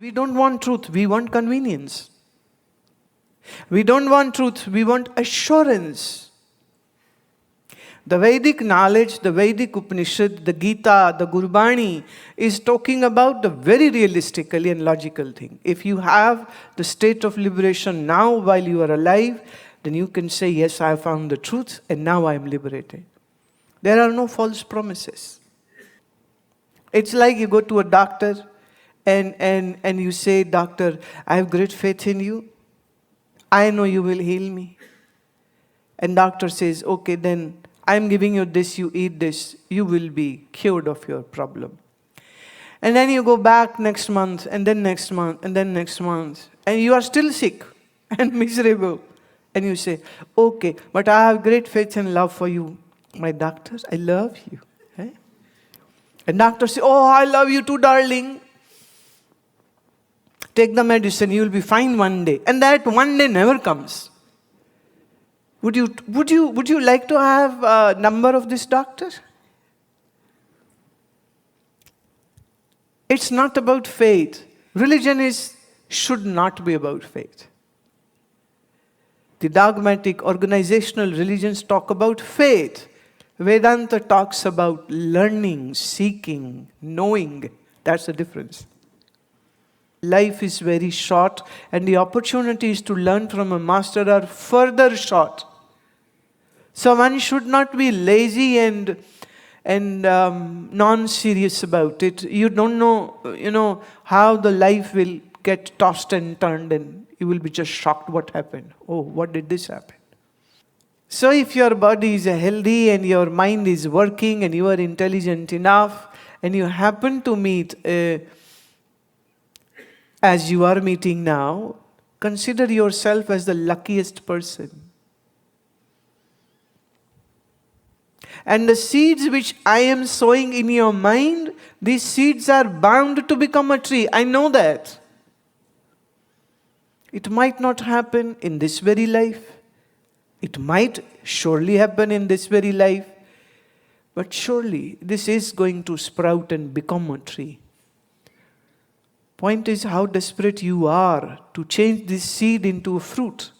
We don't want truth, we want convenience. We don't want truth, we want assurance. The Vedic knowledge, the Vedic Upanishad, the Gita, the Gurbani is talking about the very realistically and logical thing. If you have the state of liberation now while you are alive, then you can say, yes, I have found the truth and now I am liberated. There are no false promises. It's like you go to a doctor and you say, doctor, I have great faith in you. I know you will heal me. And doctor says, okay, then I am giving you this, you eat this, you will be cured of your problem. And then you go back next month, and then next month, and then next month, and you are still sick and miserable. And you say, okay, but I have great faith and love for you, my doctor, I love you. Eh? And doctor says, oh, I love you too, darling. Take the medicine, you will be fine one day. And that one day never comes. Would you like to have a number of this doctor? It's not about faith. Religion should not be about faith. The dogmatic organizational religions talk about faith. Vedanta talks about learning, seeking, knowing. That's the difference. Life is very short, and the opportunities to learn from a master are further short. So one should not be lazy and non-serious about it. You don't know, how the life will get tossed and turned, and you will be just shocked what happened. Oh, what did this happen? So if your body is healthy and your mind is working and you are intelligent enough and you happen to meet as you are meeting now, consider yourself as the luckiest person. And the seeds which I am sowing in your mind, these seeds are bound to become a tree. I know that. It might not happen in this very life. It might surely happen in this very life. But surely this is going to sprout and become a tree. Point is how desperate you are to change this seed into a fruit.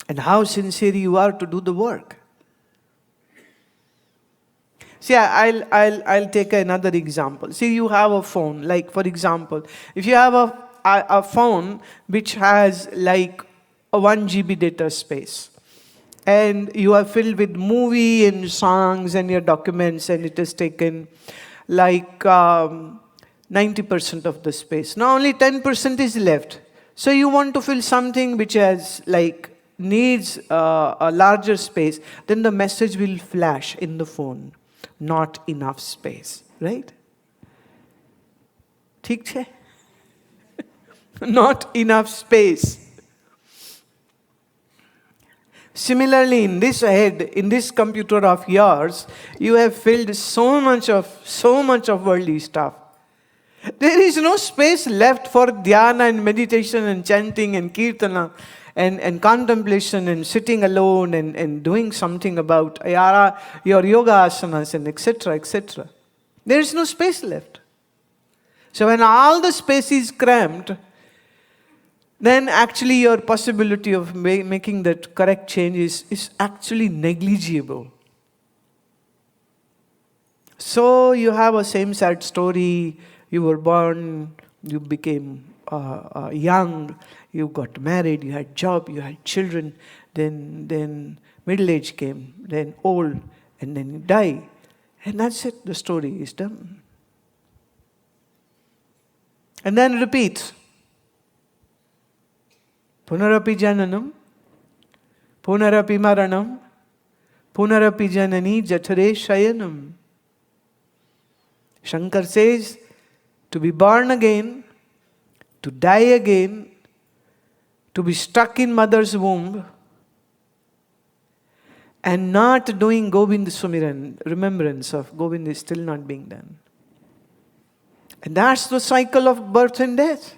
And how sincere you are to do the work. See, I'll take another example. See, you have a phone. Like, for example, if you have a phone which has like a 1 GB data space, and you are filled with movie and songs and your documents, and it has taken like 90% of the space. Now only 10% is left. So you want to fill something which has needs a larger space. Then the message will flash in the phone. Not enough space, right? ठीक है? Not enough space. Similarly, in this head, in this computer of yours, you have filled so much of worldly stuff. There is no space left for dhyana and meditation and chanting and kirtana and contemplation and sitting alone and doing something about your yoga asanas and etc., etc. There is no space left. So when all the space is cramped, then actually your possibility of making that correct change is actually negligible. So you have a same sad story. You were born, you became young, you got married, you had job, you had children, then middle age came, then old, and then you die. And that's it, the story is done. And then repeat. Punarapi jananam, punarapi maranam, punarapi janani jathare shayanam. Shankar says, to be born again, to die again, to be stuck in mother's womb, and not doing Govind Sumiran, remembrance of Govind is still not being done. And that's the cycle of birth and death.